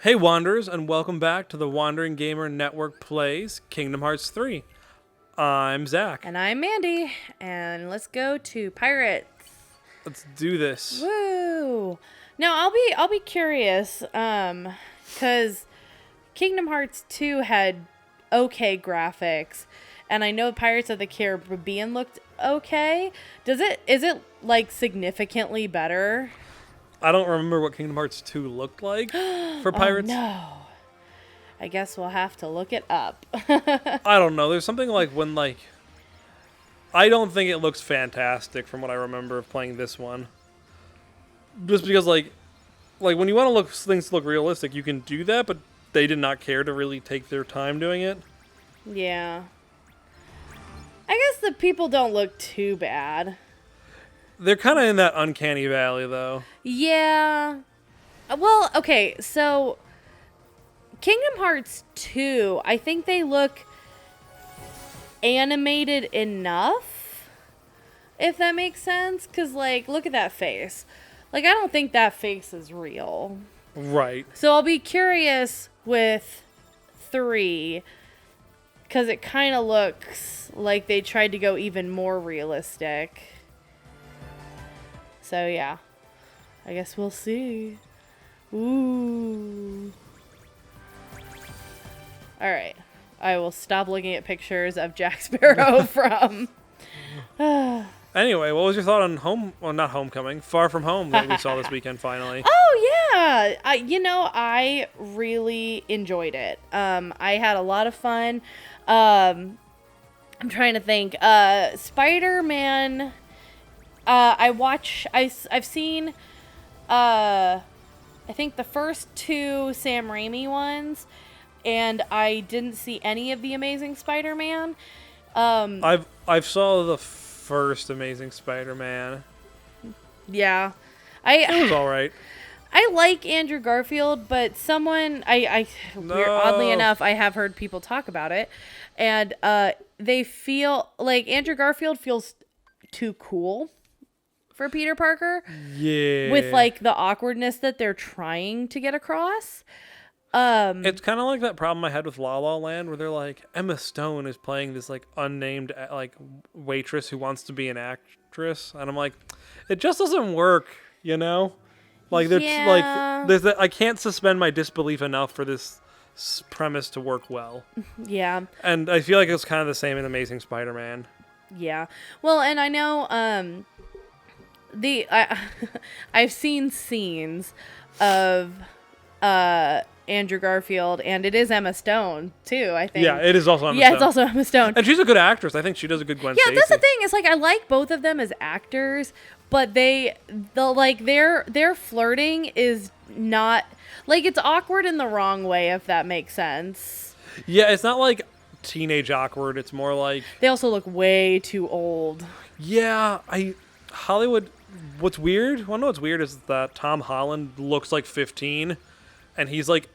Hey Wanderers, and welcome back to the Wandering Gamer Network Plays Kingdom Hearts 3. I'm Zach. And I'm Mandy, and let's go to Pirates. Let's do this. Woo! Now I'll be curious, because Kingdom Hearts 2 had okay graphics, and I know Pirates of the Caribbean looked okay. Is it like significantly better? I don't remember what Kingdom Hearts 2 looked like for Pirates. Oh, no. I guess we'll have to look it up. I don't know. There's something like when I don't think it looks fantastic from what I remember of playing this one. Just because like when you want to look things to look realistic, you can do that, but they did not care to really take their time doing it. Yeah. I guess the people don't look too bad. They're kind of in that uncanny valley, though. Yeah. Well, okay, so Kingdom Hearts 2, I think they look animated enough, if that makes sense. Because, like, look at that face. Like, I don't think that face is real. Right. So I'll be curious with 3, because it kind of looks like they tried to go even more realistic. So, yeah. I guess we'll see. Ooh. Alright. I will stop looking at pictures of Jack Sparrow from... Anyway, what was your thought on not Homecoming, Far From Home that we saw this weekend finally? Oh, yeah! I really enjoyed it. I had a lot of fun. I'm trying to think. Spider-Man... I've seen, I think the first 2 Sam Raimi ones, and I didn't see any of the Amazing Spider-Man. I've saw the first Amazing Spider-Man. Yeah. It was all right. I like Andrew Garfield, but oddly enough, I have heard people talk about it, and they feel like Andrew Garfield feels too cool for Peter Parker. Yeah. With like the awkwardness that they're trying to get across. It's kind of like that problem I had with La La Land where they're like, Emma Stone is playing this like unnamed like waitress who wants to be an actress, and I'm like, it just doesn't work, you know? Like I can't suspend my disbelief enough for this premise to work well. Yeah. And I feel like it's kind of the same in Amazing Spider-Man. Yeah. Well, and I know I've seen scenes of Andrew Garfield, and it is Emma Stone too, I think. Yeah, it is also Emma Stone. Yeah, it's also Emma Stone. And she's a good actress. I think she does a good Gwen Stacy. Yeah, that's the thing. It's like I like both of them as actors, but their flirting is not like, it's awkward in the wrong way, if that makes sense. Yeah, it's not like teenage awkward. It's more like they also look way too old. Yeah, Hollywood. What's weird? Well, no, what's weird is that Tom Holland looks like 15, and he's like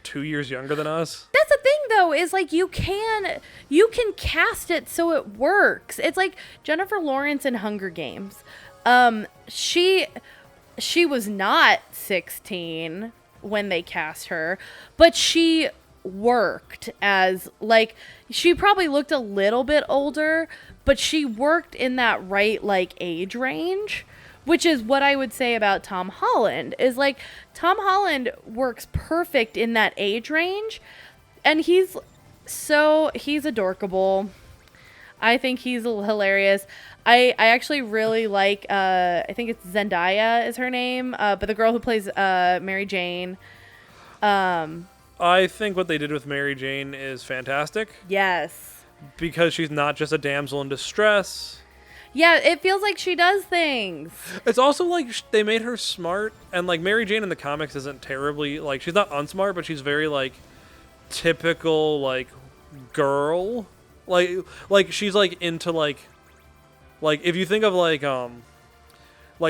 2 years younger than us. That's the thing, though, is like you can cast it so it works. It's like Jennifer Lawrence in Hunger Games. She was not 16 when they cast her, but she worked as, like, she probably looked a little bit older, but she worked in that right, like, age range, which is what I would say about Tom Holland, is like Tom Holland works perfect in that age range, and he's adorkable. I think he's hilarious. I actually really like, I think it's Zendaya is her name, but the girl who plays Mary Jane. I think what they did with Mary Jane is fantastic. Yes. Because she's not just a damsel in distress. Yeah, it feels like she does things. It's also like they made her smart, and like Mary Jane in the comics isn't terribly, like, she's not unsmart, but she's very like typical like girl. Like she's like into like if you think of like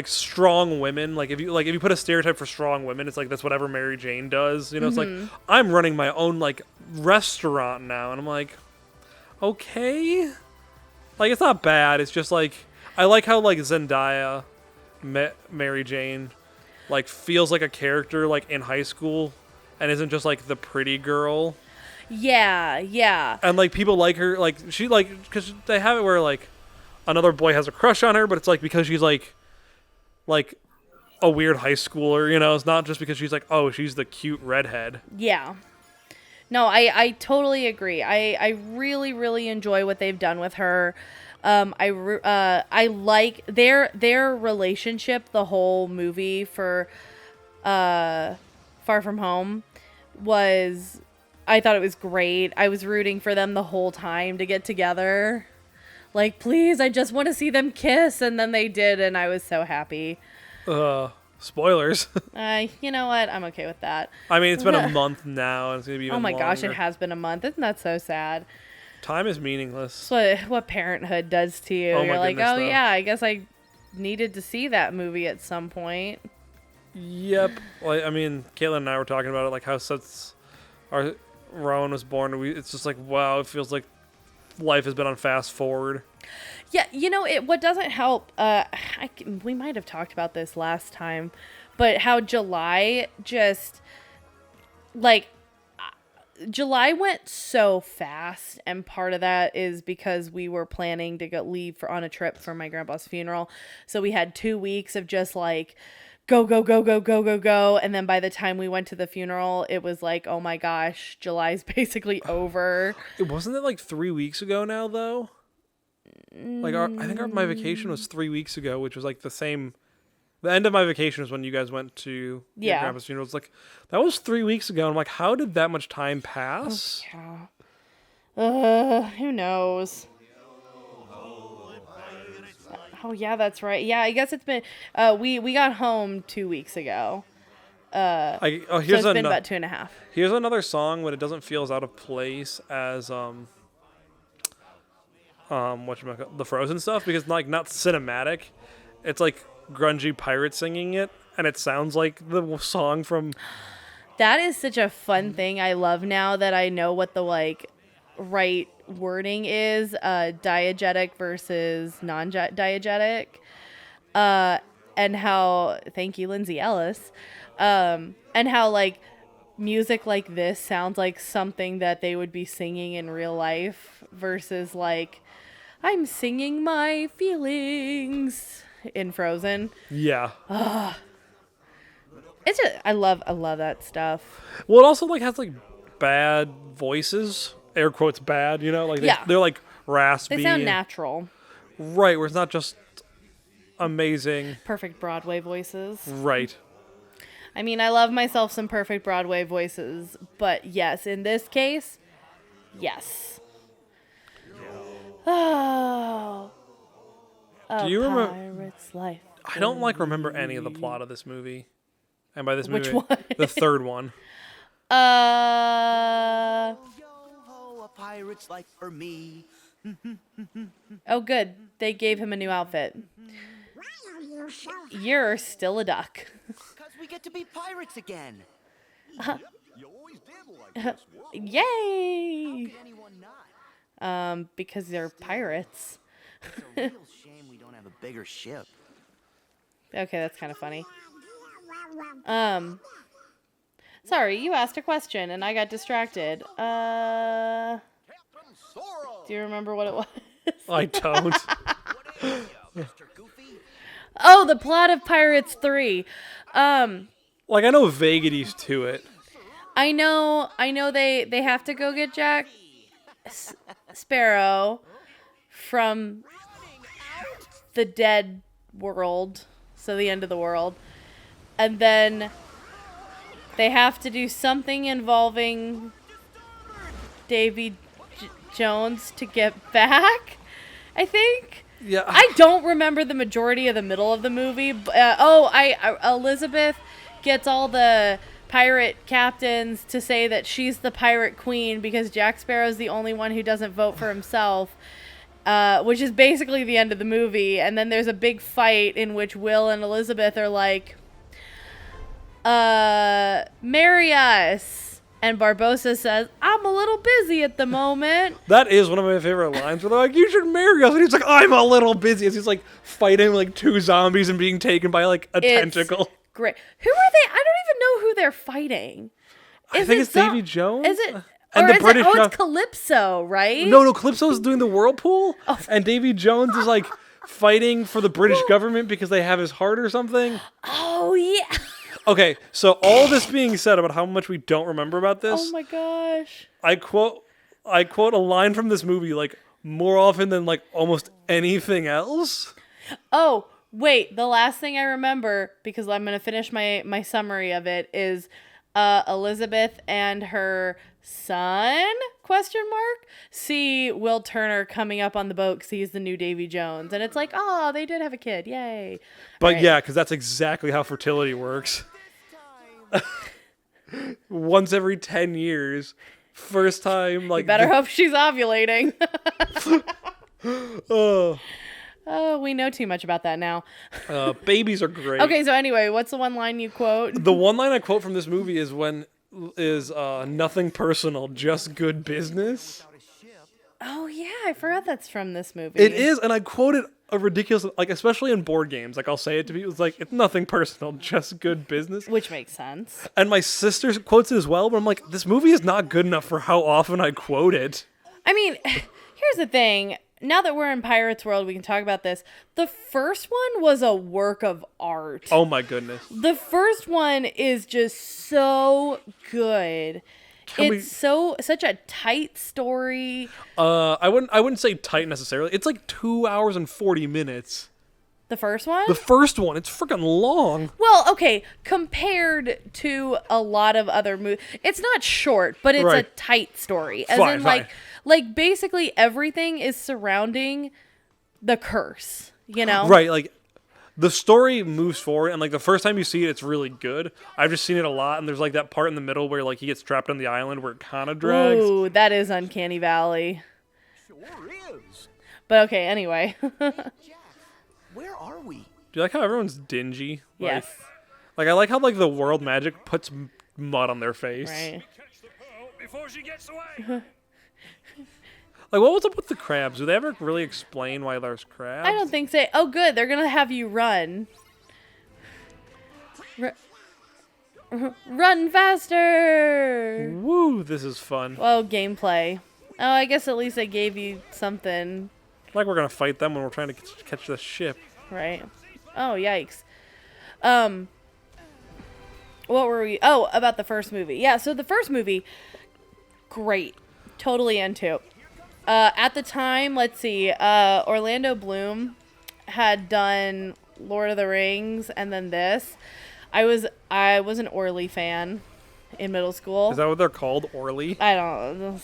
strong women, like if you put a stereotype for strong women, it's like that's whatever Mary Jane does, you know. Mm-hmm. It's like, I'm running my own like restaurant now, and I'm like, okay, like it's not bad. It's just like I like how like Zendaya met Mary Jane, like feels like a character like in high school, and isn't just like the pretty girl. Yeah. And like people like her, like she like because they have it where like another boy has a crush on her, but it's like because she's like a weird high schooler, you know. It's not just because she's like, oh, she's the cute redhead. Yeah. No, I totally agree. I really, really enjoy what they've done with her. I like their relationship. The whole movie for Far From Home was, I thought it was great. I was rooting for them the whole time to get together. Like, please, I just want to see them kiss, and then they did, and I was so happy. Spoilers. You know what? I'm okay with that. I mean, it's been a month now, and it's gonna be even Oh my longer. gosh, it has been a month. Isn't that so sad? Time is meaningless. That's what parenthood does to you. Oh my You're like, goodness, oh though. yeah, I guess I needed to see that movie at some point. Yep. Like, I mean, Caitlin and I were talking about it, like how since our Rowan was born, it's just like, wow, it feels like life has been on fast forward. Yeah, you know, what doesn't help, we might have talked about this last time, but how July just, like, July went so fast, and part of that is because we were planning to leave on a trip for my grandpa's funeral, so we had 2 weeks of just, like, go, and then by the time we went to the funeral, it was like, oh my gosh, July's basically over. Wasn't it like 3 weeks ago now, though? Like, I think my vacation was 3 weeks ago, which was like the end of my vacation was when you guys went to your grandpa's funeral. It's like, that was 3 weeks ago. And I'm like, how did that much time pass? Who knows? Oh yeah, that's right. Yeah, I guess it's been, we got home 2 weeks ago. So it's been about 2.5. Here's another song, but it doesn't feel as out of place as, the Frozen stuff, because like not cinematic, it's like grungy pirate singing it, and it sounds like the song from. That is such a fun thing. I love now that I know what the like right wording is, diegetic versus non-diegetic, and how, thank you, Lindsay Ellis, and how like music like this sounds like something that they would be singing in real life versus like, I'm singing my feelings in Frozen. Yeah. It's just, I love that stuff. Well, it also like has like bad voices, air quotes bad, you know, like they're like raspy. They sound natural. Right, where it's not just amazing. Perfect Broadway voices. Right. I mean, I love myself some perfect Broadway voices, but yes, in this case, yes. Oh. Do you remember? Pirate's life. I don't remember any of the plot of this movie. And by this movie, Which one? The third one. Yo ho, a pirate's life for me. Oh, good. They gave him a new outfit. You're still a duck. Because we get to be pirates again. You always did like this. Whoa. Yay! Could anyone not? Because they're pirates. It's a real shame we don't have a bigger ship. Okay, that's kind of funny. Sorry, you asked a question and I got distracted. Captain Sorrow. Do you remember what it was? I don't. What is yo, Mr. Goofy? Oh, the plot of Pirates 3. Like, I know vagaries to it. I know they have to go get Jack Sparrow from the dead world, so the end of the world. And then they have to do something involving Davy Jones to get back, I think. Yeah. I don't remember the majority of the middle of the movie. Elizabeth gets all the pirate captains to say that she's the pirate queen because Jack Sparrow's the only one who doesn't vote for himself, which is basically the end of the movie. And then there's a big fight in which Will and Elizabeth are like, marry us. And Barbossa says, I'm a little busy at the moment. That is one of my favorite lines where they're like, you should marry us. And he's like, I'm a little busy. As he's like fighting like two zombies and being taken by like a tentacle. Great. Who are they? I don't even know who they're fighting. I think it's Davy Jones. Is it? And Or the is British it? Oh, guy- it's Calypso, right? No, Calypso's doing the whirlpool, Oh. and Davy Jones is like fighting for the British government because they have his heart or something. Oh yeah. Okay, so all this being said about how much we don't remember about this, Oh my gosh. I quote a line from this movie like more often than like almost anything else. Oh, wait, the last thing I remember, because I'm going to finish my summary of it, is Elizabeth and her son, question mark, see Will Turner coming up on the boat because he's the new Davy Jones. And it's like, oh, they did have a kid. Yay. But Right. yeah, because that's exactly how fertility works. Once every 10 years. First time, like... Better hope she's ovulating. Oh, Oh, we know too much about that now. babies are great. Okay, so anyway, what's the one line you quote? The one line I quote from this movie is nothing personal, just good business. Oh, yeah, I forgot that's from this movie. It is, and I quoted a ridiculous, like, especially in board games. Like, I'll say it to people, it's like, it's nothing personal, just good business. Which makes sense. And my sister quotes it as well, but I'm like, this movie is not good enough for how often I quote it. I mean, here's the thing. Now that we're in Pirates World, we can talk about this. The first one was a work of art. Oh my goodness. The first one is just so good. It's such a tight story. I wouldn't say tight necessarily. It's like 2 hours and 40 minutes. The first one? The first one, it's freaking long. Well, okay, compared to a lot of other movies, it's not short, but it's a Right. tight story. As Fine, in, fine. like basically everything is surrounding the curse. You know? Right, like the story moves forward, and like the first time you see it, it's really good. I've just seen it a lot, and there's like that part in the middle where like he gets trapped on the island where it kind of drags. Ooh, that is Uncanny Valley. Sure is. But okay, anyway. Where are we? Do you like how everyone's dingy? Like, Yes. Like I like how like the world magic puts mud on their face. Right. Catch the pearl before she gets away. Like what was up with the crabs? Do they ever really explain why there's crabs? I don't think so. Oh, good. They're going to have you run. Run faster! Woo, this is fun. Oh, gameplay. Oh, I guess at least they gave you something, Like we're gonna fight them when we're trying to catch the ship. right? Oh, yikes. What were we? Oh, about the first movie. Yeah, so the first movie, great. Totally into. At the time, let's see, Orlando Bloom had done Lord of the Rings and then this. I was an Orly fan in middle school. Is that what they're called, Orly? I don't know.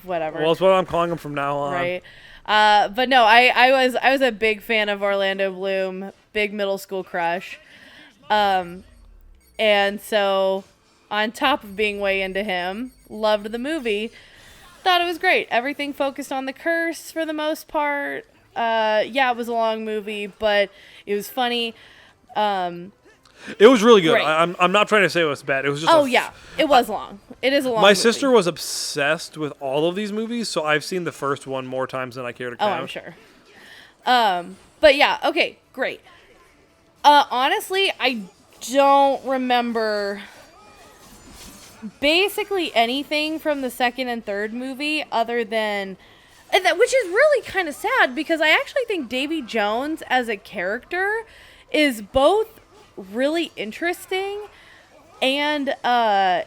Whatever. Well, it's what I'm calling them from now on. Right. But no, I was a big fan of Orlando Bloom, big middle school crush. And so on top of being way into him, loved the movie. Thought it was great. Everything focused on the curse for the most part. Yeah, it was a long movie, but it was funny. It was really good. Right. I'm not trying to say it was bad. It was just. Oh yeah, it was long. It is a long. My movie. sister was obsessed with all of these movies, so I've seen the first one more times than I care to Oh, count. I'm sure. But yeah, okay, great. Honestly, I don't remember basically anything from the second and third movie other than which is really kind of sad because I actually think Davy Jones as a character is both really interesting and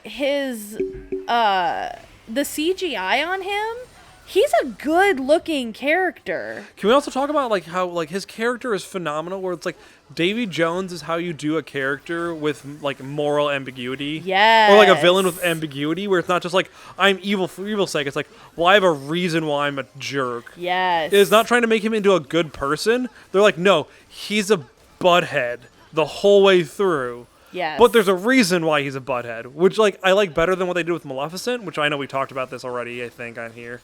his the CGI on him, he's a good looking character. Can we also talk about like how like his character is phenomenal? Where it's like Davy Jones is how you do a character with like moral ambiguity. Yes. Or like a villain with ambiguity, where it's not just like I'm evil for evil's sake. It's like, well, I have a reason why I'm a jerk. Yes. It's not trying to make him into a good person. They're like, no, he's a butthead the whole way through. Yes. But there's a reason why he's a butthead, which like I like better than what they did with Maleficent, which I know we talked about this already, I think, on here.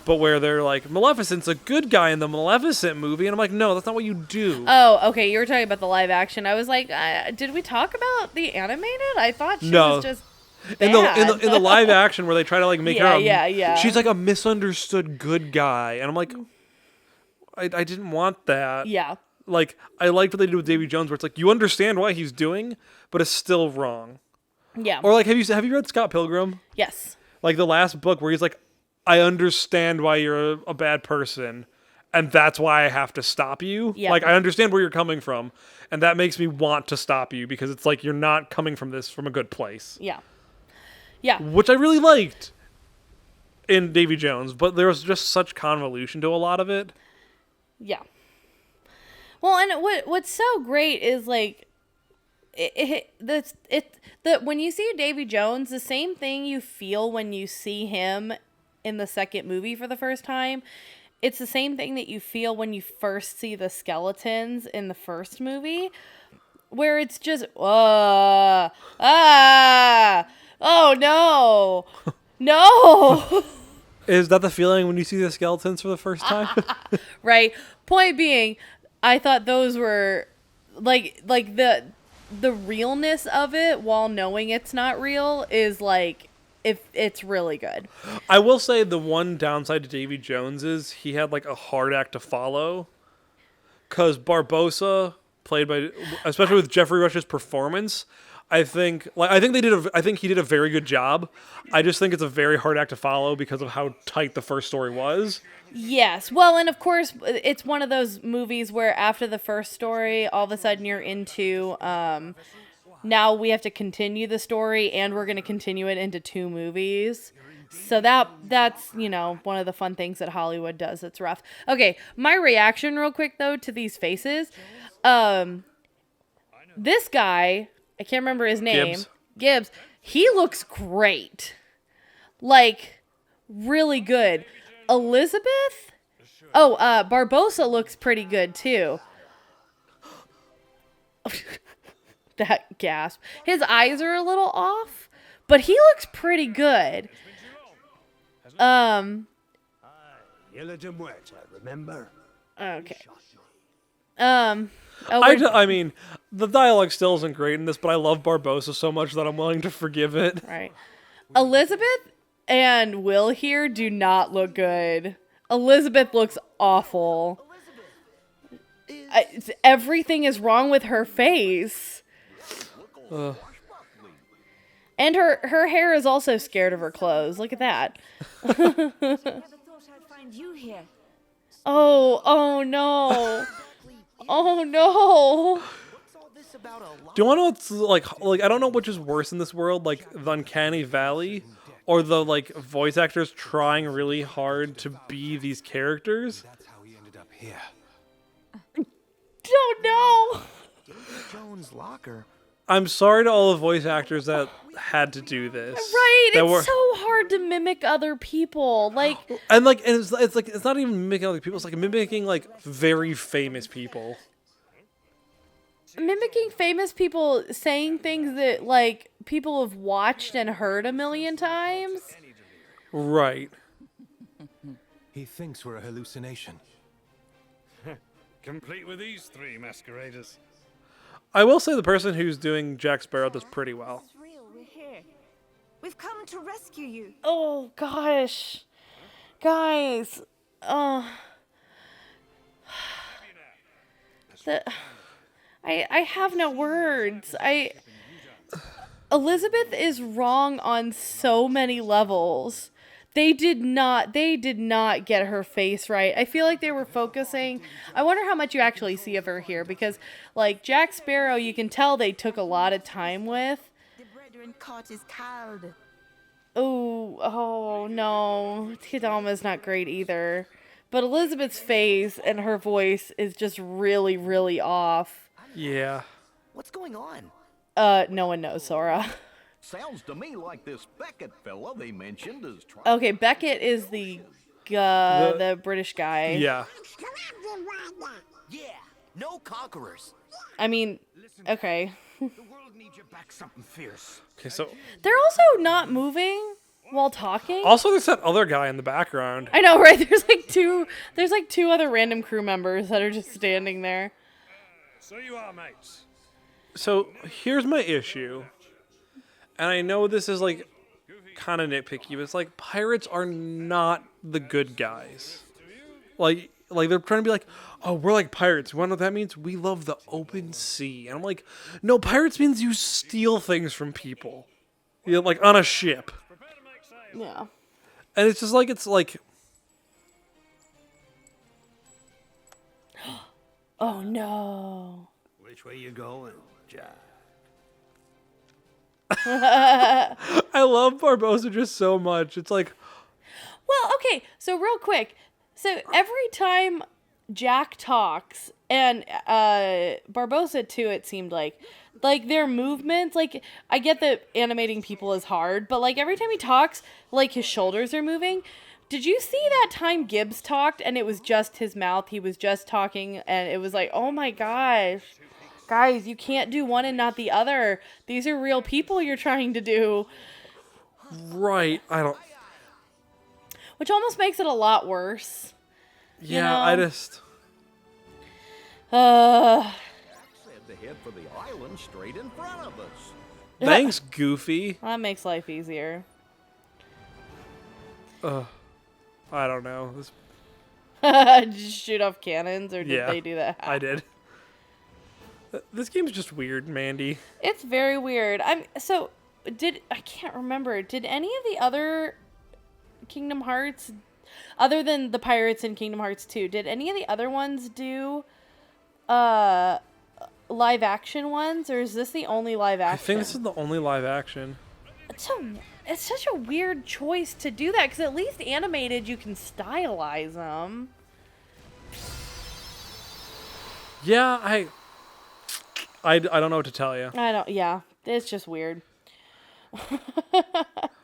But where they're like, Maleficent's a good guy in the Maleficent movie, and I'm like, no, that's not what you do. Oh, okay. You were talking about the live action. I was like, did we talk about the animated? I thought she was just in the live action where they try to like make her yeah. she's like a misunderstood good guy, and I'm like, I didn't want that. Yeah. Like I liked what they did with Davy Jones, where it's like you understand why he's doing, but it's still wrong. Yeah. Or like, have you read Scott Pilgrim? Yes. Like the last book where he's like, I understand why you're a bad person, and that's why I have to stop you. Yeah. Like, I understand where you're coming from, and that makes me want to stop you because it's like you're not coming from this from a good place. Yeah. Yeah. Which I really liked in Davy Jones, but there was just such convolution to a lot of it. Yeah. Well, and what's so great is like when you see Davy Jones, the same thing you feel when you see him in the second movie for the first time. It's the same thing that you feel when you first see the skeletons in the first movie, where it's just oh no, no. Is that the feeling when you see the skeletons for the first time? Right. Point being, I thought those were like the realness of it while knowing it's not real is like if it's really good. I will say the one downside to Davy Jones is he had like a hard act to follow, because Barbossa, played by, especially with Jeffrey Rush's performance, I think he did a very good job. I just think it's a very hard act to follow because of how tight the first story was. Yes. Well, and of course, it's one of those movies where after the first story, all of a sudden you're into, now we have to continue the story and we're going to continue it into 2 movies. So that's, one of the fun things that Hollywood does. It's rough. Okay. My reaction real quick though, to these faces. This guy, I can't remember his name. Gibbs. He looks great. Like, really good. Elizabeth? Oh, Barbossa looks pretty good too. That gasp. His eyes are a little off, but he looks pretty good. Yella de Muerta, remember? Okay. I mean, the dialogue still isn't great in this, but I love Barbossa so much that I'm willing to forgive it. Right. Elizabeth and Will here do not look good. Elizabeth looks awful. Everything is wrong with her face. And her hair is also scared of her clothes. Look at that. Never thought I'd find you here. Oh no. Oh no. Do you want to know what's like I don't know which is worse in this world, like the Uncanny Valley or the like voice actors trying really hard to be these characters? That's how he ended up here. Don't know. Jones' locker. I'm sorry to all the voice actors that had to do this. Right, it's so hard to mimic other people. Like, and it's like it's not even mimicking other people. It's like mimicking like very famous people. Mimicking famous people saying things that like people have watched and heard a million times. Right. He thinks we're a hallucination. Complete with these 3 masqueraders. I will say the person who's doing Jack Sparrow does pretty well. It's real. We're here. We've come to rescue you. Oh gosh, guys. I have no words. Elizabeth is wrong on so many levels. They did not get her face right. I feel like they were focusing. I wonder how much you actually see of her here, because like Jack Sparrow, you can tell they took a lot of time with. The brethren caught is cowed. Oh no. Tidama's not great either. But Elizabeth's face and her voice is just really, really off. Yeah. What's going on? No one knows, Sora. Sounds to me like this Beckett fella they mentioned is trying. Okay, Beckett is the British guy. Yeah. Yeah, no conquerors. I mean, okay. The world needs you back something fierce. Okay, so They're also not moving while talking. also there's that other guy in the background. I know, right? There's like two other random crew members that are just standing there. So you are mates. So here's my issue. And I know this is like kind of nitpicky, but it's like pirates are not the good guys. Like they're trying to be like, oh, we're like pirates. You want to know what that means? We love the open sea. And I'm like, no, pirates means you steal things from people. You know, like on a ship. Prepare to make sail. Yeah. And it's just like, it's like, Oh no. Which way you going, Jack? I love Barbossa just so much. It's like, Well, okay, so real quick. So every time Jack talks, and Barbossa too, it seemed like their movements, like, I get that animating people is hard, but like every time he talks, like his shoulders are moving. Did you see that time Gibbs talked and it was just his mouth? He was just talking and it was like, oh my gosh. Guys, you can't do one and not the other. These are real people you're trying to do. right. I don't, Which almost makes it a lot worse. yeah, know? I just, Said to head for the island straight in front of us. thanks, Goofy. That makes life easier. I don't know. This, Did you shoot off cannons or did yeah, they do that? I did. This game's just weird, Mandy. It's very weird. I can't remember. Did any of the other Kingdom Hearts, other than the Pirates in Kingdom Hearts 2, did any of the other ones do live action ones, or is this the only live action? I think this is the only live action. It's such a weird choice to do that, because at least animated you can stylize them. Yeah, I don't know what to tell you. Yeah, it's just weird.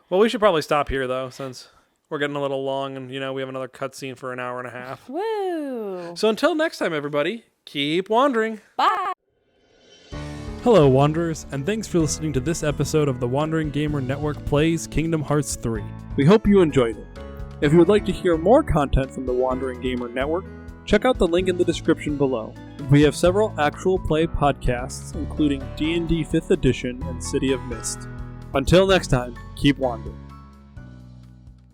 Well, we should probably stop here, though, since we're getting a little long and, we have another cutscene for an hour and a half. Woo! So until next time, everybody, keep wandering. Bye! Hello, Wanderers, and thanks for listening to this episode of the Wandering Gamer Network Plays Kingdom Hearts 3. We hope you enjoyed it. If you would like to hear more content from the Wandering Gamer Network, check out the link in the description below. We have several actual play podcasts, including D&D 5th Edition and City of Mist. Until next time, keep wandering.